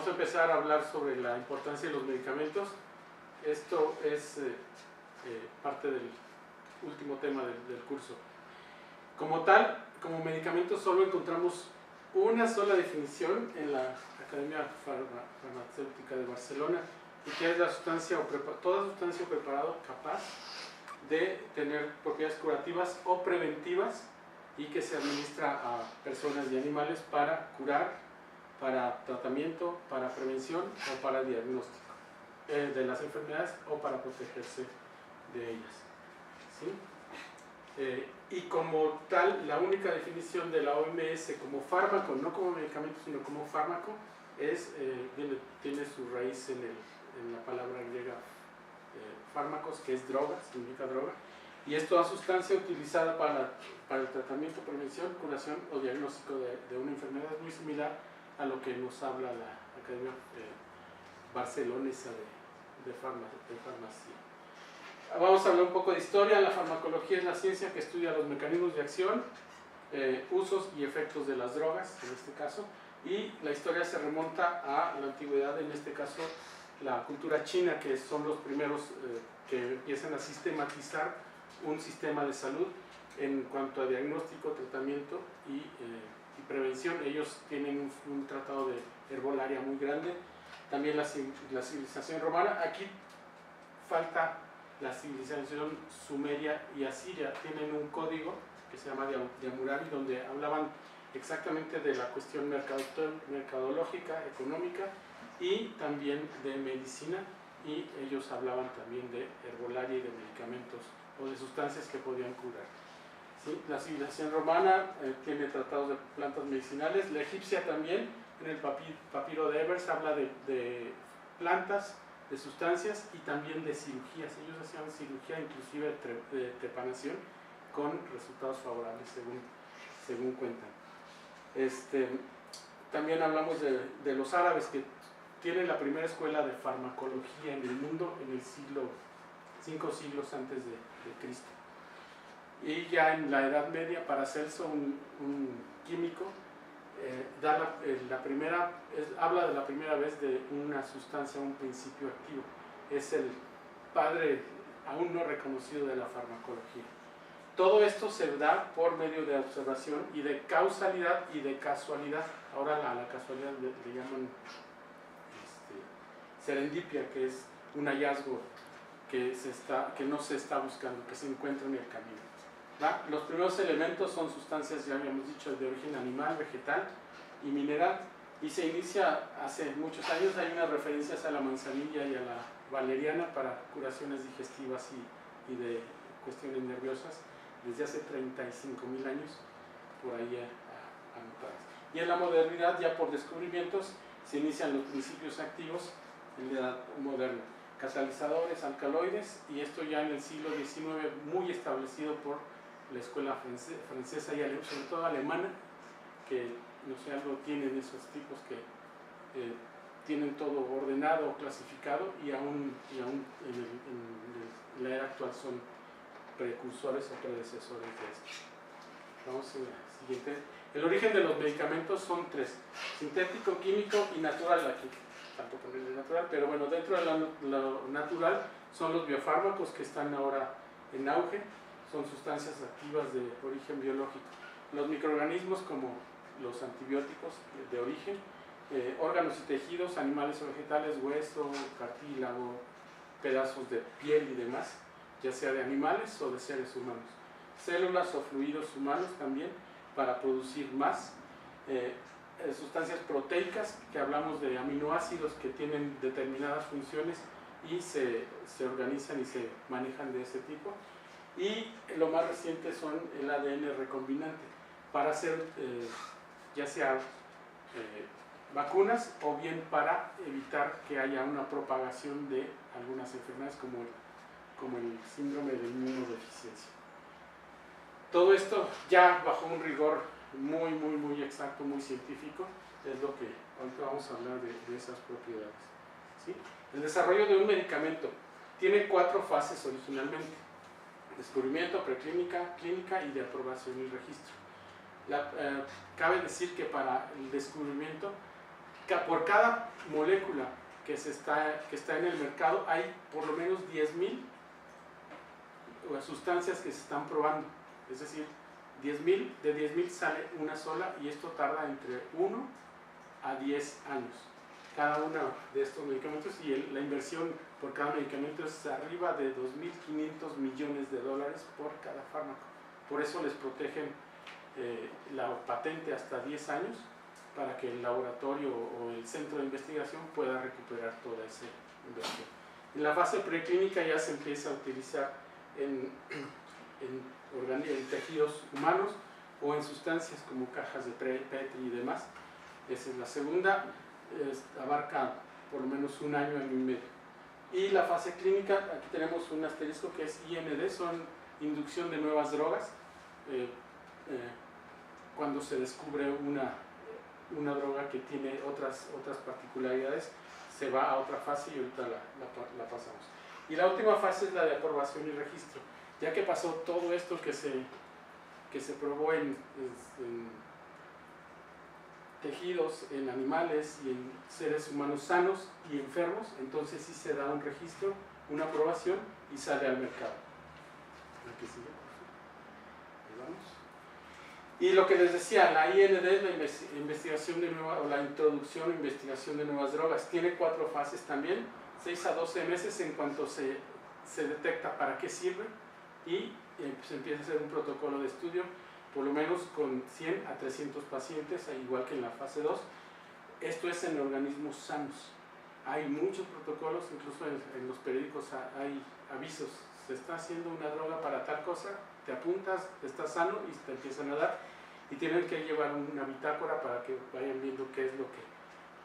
vamos a empezar a hablar sobre la importancia de los medicamentos. Esto es parte del último tema del curso. Como tal, como medicamento solo encontramos una sola definición en la Academia Farmacéutica de Barcelona, y que es la sustancia toda sustancia o preparado capaz de tener propiedades curativas o preventivas y que se administra a personas y animales para curar, para tratamiento, para prevención o para diagnóstico de las enfermedades o para protegerse de ellas, ¿sí? Y como tal, la única definición de la OMS como fármaco, no como medicamento sino como fármaco, tiene su raíz en la palabra griega fármacos, que es droga, significa droga, y es toda sustancia utilizada para el tratamiento, prevención, curación o diagnóstico de una enfermedad. Muy similar a lo que nos habla la Academia Barcelonesa de Farmacia. Vamos a hablar un poco de historia. La farmacología es la ciencia que estudia los mecanismos de acción, usos y efectos de las drogas, en este caso, y la historia se remonta a la antigüedad, en este caso la cultura china, que son los primeros que empiezan a sistematizar un sistema de salud en cuanto a diagnóstico, tratamiento y prevención. Ellos tienen un tratado de herbolaria muy grande. También la civilización romana. Aquí falta la civilización sumeria y asiria. Tienen un código que se llama de Hammurabi, donde hablaban exactamente de la cuestión mercadológica, económica y también de medicina, y ellos hablaban también de herbolaria y de medicamentos o de sustancias que podían curar, ¿sí? La civilización romana tiene tratados de plantas medicinales. La egipcia también, en el papiro de Ebers, habla de plantas, de sustancias y también de cirugías. Ellos hacían cirugía inclusive de trepanación con resultados favorables según cuentan. También hablamos de los árabes, que tienen la primera escuela de farmacología en el mundo en el siglo 5 siglos antes de Cristo. Y ya en la Edad Media, Paracelso, un químico, habla de la primera vez de una sustancia, un principio activo. Es el padre aún no reconocido de la farmacología. Todo esto se da por medio de observación y de causalidad y de casualidad. Ahora a la casualidad le llaman serendipia, que es un hallazgo que no se está buscando, que se encuentra en el camino. Los primeros elementos son sustancias, ya habíamos dicho, de origen animal, vegetal y mineral, y se inicia hace muchos años. Hay unas referencias a la manzanilla y a la valeriana para curaciones digestivas y de cuestiones nerviosas desde hace 35.000 años, por ahí anotadas. Y en la modernidad, ya por descubrimientos, se inician los principios activos en la edad moderna: catalizadores, alcaloides, y esto ya en el siglo XIX muy establecido por la escuela francesa y sobre todo alemana, que no sé, algo tienen esos tipos que tienen todo ordenado o clasificado, y aún en la era actual son precursores o predecesores de esto. Vamos a la siguiente. El origen de los medicamentos son tres: sintético, químico y natural. Aquí tanto ponerle natural, pero bueno, dentro de lo natural son los biofármacos, que están ahora en auge. Son sustancias activas de origen biológico. Los microorganismos, como los antibióticos de origen, órganos y tejidos, animales o vegetales, hueso, cartílago, pedazos de piel y demás, ya sea de animales o de seres humanos. Células o fluidos humanos también, para producir más. Sustancias proteicas, que hablamos de aminoácidos que tienen determinadas funciones y se organizan y se manejan de ese tipo. Y lo más reciente son el ADN recombinante, para hacer ya sea vacunas o bien para evitar que haya una propagación de algunas enfermedades como el síndrome de inmunodeficiencia. Todo esto ya bajo un rigor muy exacto, muy científico, es lo que ahorita vamos a hablar de esas propiedades, ¿sí? El desarrollo de un medicamento tiene 4 fases originalmente: descubrimiento, preclínica, clínica y de aprobación y registro. Cabe decir que para el descubrimiento por cada molécula que está en el mercado hay por lo menos 10.000 sustancias que se están probando. Es decir, de 10.000 sale una sola, y esto tarda entre 1 a 10 años cada uno de estos medicamentos, y la inversión por cada medicamento es arriba de 2.500 millones de dólares por cada fármaco. Por eso les protegen la patente hasta 10 años, para que el laboratorio o el centro de investigación pueda recuperar toda esa inversión. En la fase preclínica ya se empieza a utilizar en tejidos humanos o en sustancias como cajas de PET y demás. Esa es la segunda, abarca por lo menos 1 año, año y medio. Y la fase clínica, aquí tenemos un asterisco que es IND, son inducción de nuevas drogas. Cuando se descubre una droga que tiene otras particularidades, se va a otra fase, y ahorita la pasamos. Y la última fase es la de aprobación y registro. Ya que pasó todo esto que se probó en tejidos, en animales y en seres humanos sanos y enfermos, entonces sí se da un registro, una aprobación, y sale al mercado. Aquí sigue. Ahí vamos. Y lo que les decía, la IND es la investigación de o la introducción o investigación de nuevas drogas. Tiene 4 fases también, 6 a 12 meses en cuanto se detecta para qué sirve, y se empieza a hacer un protocolo de estudio, por lo menos con 100 a 300 pacientes, igual que en la fase 2. Esto es en organismos sanos. Hay muchos protocolos, incluso en los periódicos hay avisos: se está haciendo una droga para tal cosa, te apuntas, estás sano, y te empiezan a dar, y tienen que llevar una bitácora para que vayan viendo qué es lo que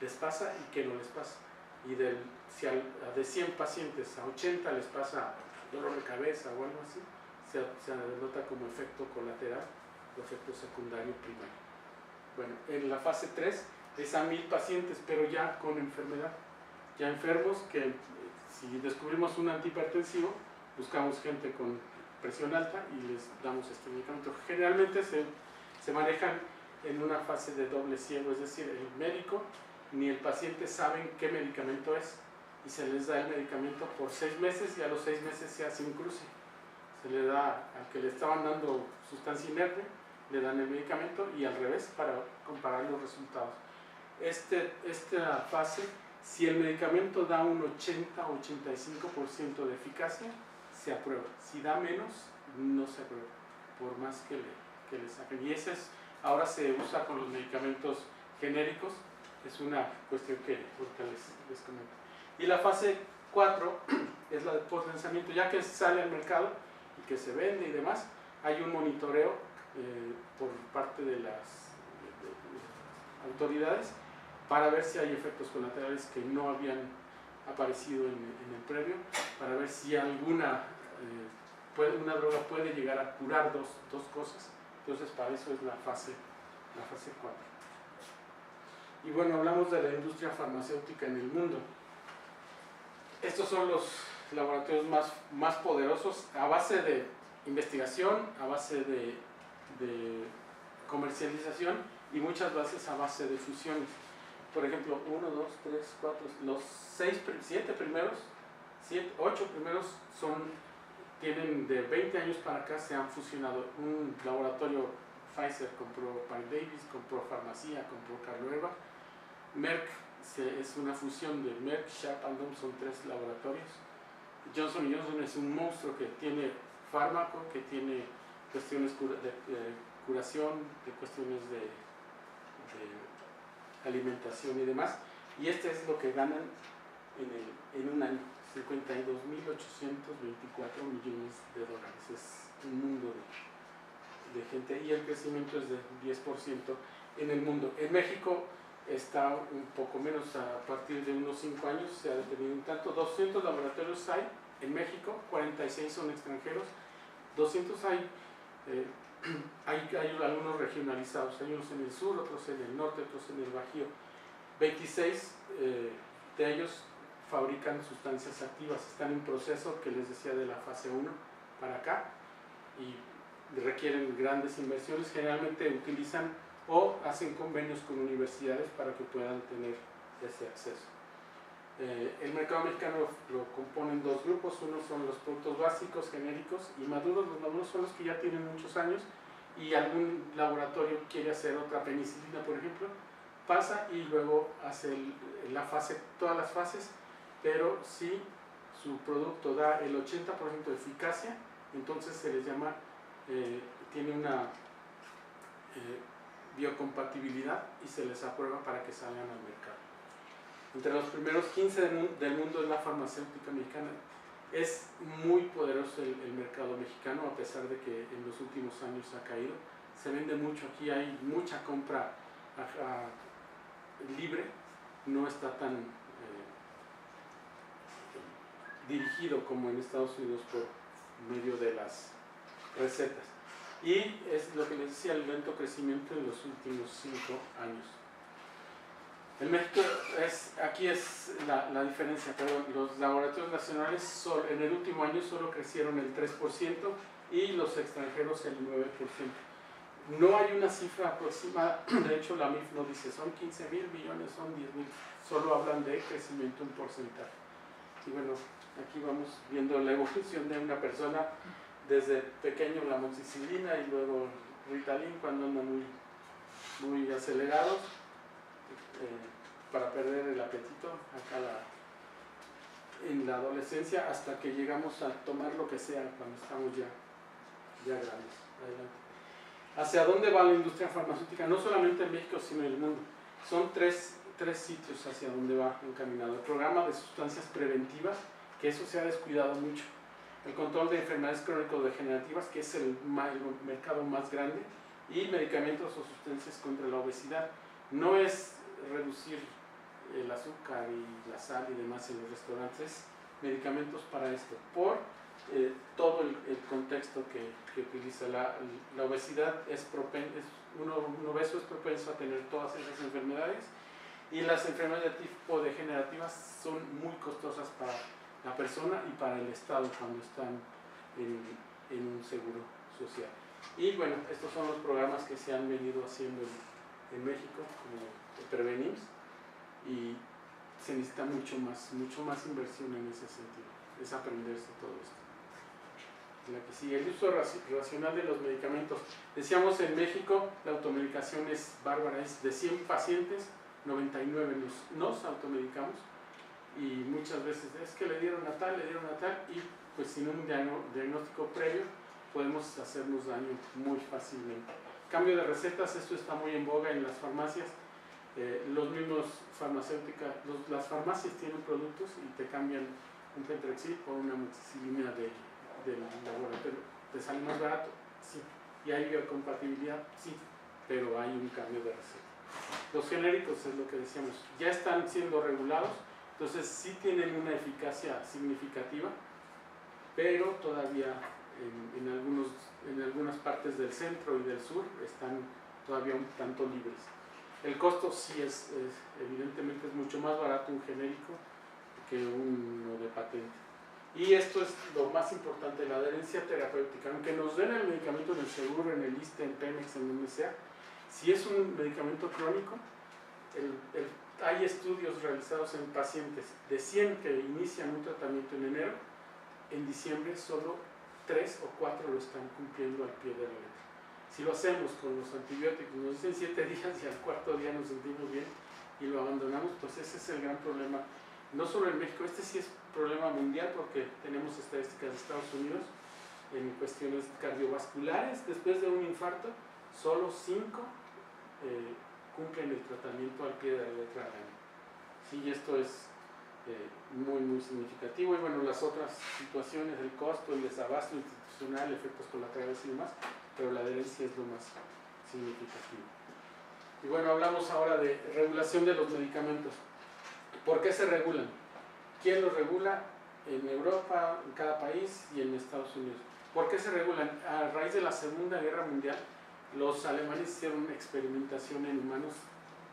les pasa y qué no les pasa. Y si de 100 pacientes a 80 les pasa dolor de cabeza o algo así, se denota como efecto colateral o efecto secundario primario. Bueno, en la fase 3 es a 1000 pacientes, pero ya con enfermedad, ya enfermos, que si descubrimos un antihipertensivo, buscamos gente con presión alta y les damos este medicamento. Generalmente se manejan en una fase de doble ciego, es decir, el médico ni el paciente saben qué medicamento es, y se les da el medicamento por 6 meses, y a los 6 meses se hace un cruce. Se le da al que le estaban dando sustancia inerte, le dan el medicamento, y al revés, para comparar los resultados. Esta fase, si el medicamento da un 80 o 85% de eficacia, se aprueba. Si da menos, no se aprueba, por más que le saquen. Y ahora se usa con los medicamentos genéricos. Es una cuestión que ahorita les comento. Y la fase 4 es la de post-lanzamiento. Ya que sale al mercado y que se vende y demás, hay un monitoreo por parte de las autoridades para ver si hay efectos colaterales que no habían aparecido en el previo, para ver si una droga puede llegar a curar dos cosas. Entonces, para eso es la fase 4. Y bueno, hablamos de la industria farmacéutica en el mundo. Estos son los laboratorios más poderosos, a base de investigación, a base de comercialización, y muchas veces a base de fusiones. Por ejemplo, 1, 2, 3, 4, los 8 primeros tienen de 20 años para acá, se han fusionado. Un laboratorio, Pfizer compró Parke Davis, compró Farmacia, compró Carlo. Merck es una fusión de Merck, Sharp & Dohme, son 3 laboratorios. Johnson & Johnson es un monstruo que tiene fármaco, que tiene cuestiones de curación, de cuestiones de alimentación y demás. Y este es lo que ganan en un año: 52.824 millones de dólares. Es un mundo de gente, y el crecimiento es de 10% en el mundo. En México está un poco menos, a partir de unos 5 años se ha detenido un tanto. 200 laboratorios hay en México, 46 son extranjeros. 200 hay algunos regionalizados, hay unos en el sur, otros en el norte, otros en el Bajío. 26 de ellos fabrican sustancias activas, están en proceso, que les decía, de la fase 1 para acá, y requieren grandes inversiones. Generalmente utilizan o hacen convenios con universidades para que puedan tener ese acceso. El mercado mexicano lo componen dos grupos, uno son los productos básicos, genéricos y maduros. Los maduros son los que ya tienen muchos años y algún laboratorio quiere hacer otra penicilina, por ejemplo, pasa y luego hace todas las fases, pero si su producto da el 80% de eficacia, entonces se les llama, tiene una biocompatibilidad y se les aprueba para que salgan al mercado. Entre los primeros 15 del mundo es la farmacéutica mexicana. Es muy poderoso el mercado mexicano, a pesar de que en los últimos años ha caído. Se vende mucho, aquí hay mucha compra libre, no está tan dirigido como en Estados Unidos por medio de las recetas. Y es lo que les decía, el lento crecimiento en los últimos 5 años. En México, aquí es la diferencia, pero los laboratorios nacionales en el último año solo crecieron el 3% y los extranjeros el 9%. No hay una cifra aproximada, de hecho la MIF no dice son 15,000 millones, son 10,000, solo hablan de crecimiento en porcentaje. Y bueno, aquí vamos viendo la evolución de una persona desde pequeño, la amoxicilina y luego Ritalin cuando andan muy acelerados, para perder el apetito acá en la adolescencia, hasta que llegamos a tomar lo que sea cuando estamos ya grandes. Adelante. ¿Hacia dónde va la industria farmacéutica? No solamente en México, sino en el mundo. Son tres sitios hacia donde va encaminado. El programa de sustancias preventivas, que eso se ha descuidado mucho. El control de enfermedades crónico-degenerativas, que es el mercado más grande, y medicamentos o sustancias contra la obesidad. No es reducir el azúcar y la sal y demás en los restaurantes, medicamentos para esto, por todo el contexto que utiliza. La obesidad un obeso es propenso a tener todas esas enfermedades, y las enfermedades de tipo degenerativas son muy costosas para la persona y para el Estado cuando están en un seguro social. Y bueno, estos son los programas que se han venido haciendo en México, como Prevenims, y se necesita mucho más inversión en ese sentido, es aprenderse todo esto. La que sigue, el uso racional de los medicamentos. Decíamos, en México la automedicación es bárbara, es de 100 pacientes, 99 nos automedicamos, y muchas veces es que le dieron a tal, y pues sin un diagnóstico previo podemos hacernos daño muy fácilmente. Cambio de recetas, esto está muy en boga en las farmacias. Los mismos las farmacias tienen productos y te cambian un Pentrexil por una amoxicilina del laboratorio. ¿Te sale más barato? Sí. ¿Y hay biocompatibilidad? Sí, pero hay un cambio de receta. Los genéricos, es lo que decíamos, ya están siendo regulados, entonces sí tienen una eficacia significativa, pero todavía en algunas partes del centro y del sur están todavía un tanto libres. El costo sí evidentemente es mucho más barato un genérico que uno de patente. Y esto es lo más importante, la adherencia terapéutica. Aunque nos den el medicamento en el seguro, en el ISSSTE, en Pemex, en donde sea, si es un medicamento crónico, hay estudios realizados en pacientes de 100 que inician un tratamiento en enero, en diciembre solo 3 o 4 lo están cumpliendo al pie de la letra. Si lo hacemos con los antibióticos, nos dicen 7 días y al cuarto día nos sentimos bien y lo abandonamos, pues ese es el gran problema. No solo en México, este sí es problema mundial, porque tenemos estadísticas de Estados Unidos en cuestiones cardiovasculares. Después de un infarto, solo 5 cumplen el tratamiento al pie de la letra al año. Sí, esto es muy significativo. Y bueno, las otras situaciones, el costo, el desabasto institucional, efectos colaterales y demás, pero la adherencia es lo más significativo. Y bueno, hablamos ahora de regulación de los medicamentos. ¿Por qué se regulan? ¿Quién los regula? En Europa, en cada país, y en Estados Unidos. ¿Por qué se regulan? A raíz de la Segunda Guerra Mundial, los alemanes hicieron una experimentación en humanos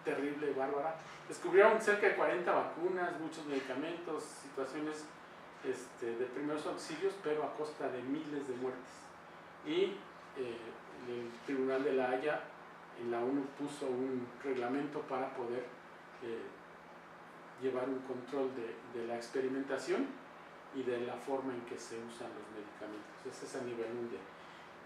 terrible, bárbara. Descubrieron cerca de 40 vacunas, muchos medicamentos, situaciones de primeros auxilios, pero a costa de miles de muertes. Y el Tribunal de la Haya en la ONU puso un reglamento para poder llevar un control de la experimentación y de la forma en que se usan los medicamentos. Ese es a nivel mundial.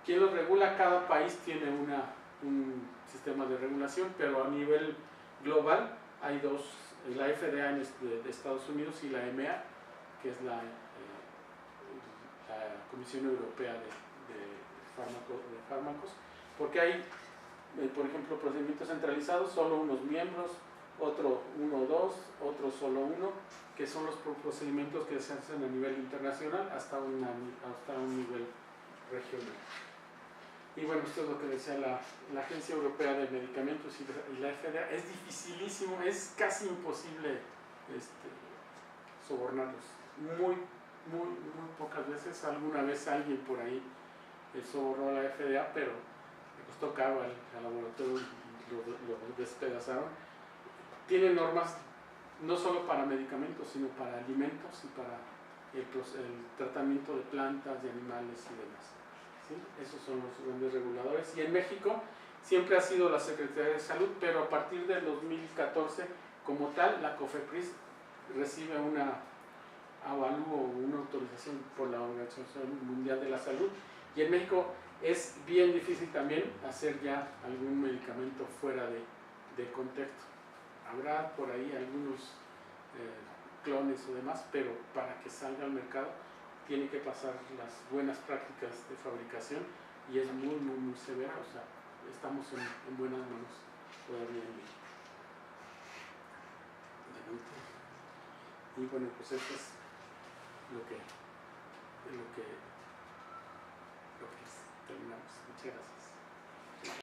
¿Quién los regula? Cada país tiene un sistema de regulación, pero a nivel global hay dos, la FDA de Estados Unidos y la EMEA, que es la Comisión Europea de Fármacos, porque hay, por ejemplo, procedimientos centralizados, solo unos miembros, otro uno o dos, otro solo uno, que son los procedimientos que se hacen a nivel internacional hasta un nivel regional. Y bueno, esto es lo que decía la Agencia Europea de Medicamentos y la FDA. Es dificilísimo, es casi imposible sobornarlos. Muy pocas veces. Alguna vez alguien por ahí sobornó a la FDA, pero le costó caro al laboratorio y lo despedazaron. Tiene normas no solo para medicamentos, sino para alimentos y para el tratamiento de plantas, de animales y demás. ¿Sí? Esos son los grandes reguladores. Y en México siempre ha sido la Secretaría de Salud, pero a partir del 2014, como tal, la COFEPRIS recibe una avalúo, una autorización por la Organización Mundial de la Salud. Y en México es bien difícil también hacer ya algún medicamento fuera de contexto. Habrá por ahí algunos clones o demás, pero para que salga al mercado tiene que pasar las buenas prácticas de fabricación y es muy severa, o sea, estamos en buenas manos todavía en México. Y bueno, pues esto es lo que terminamos. Muchas gracias.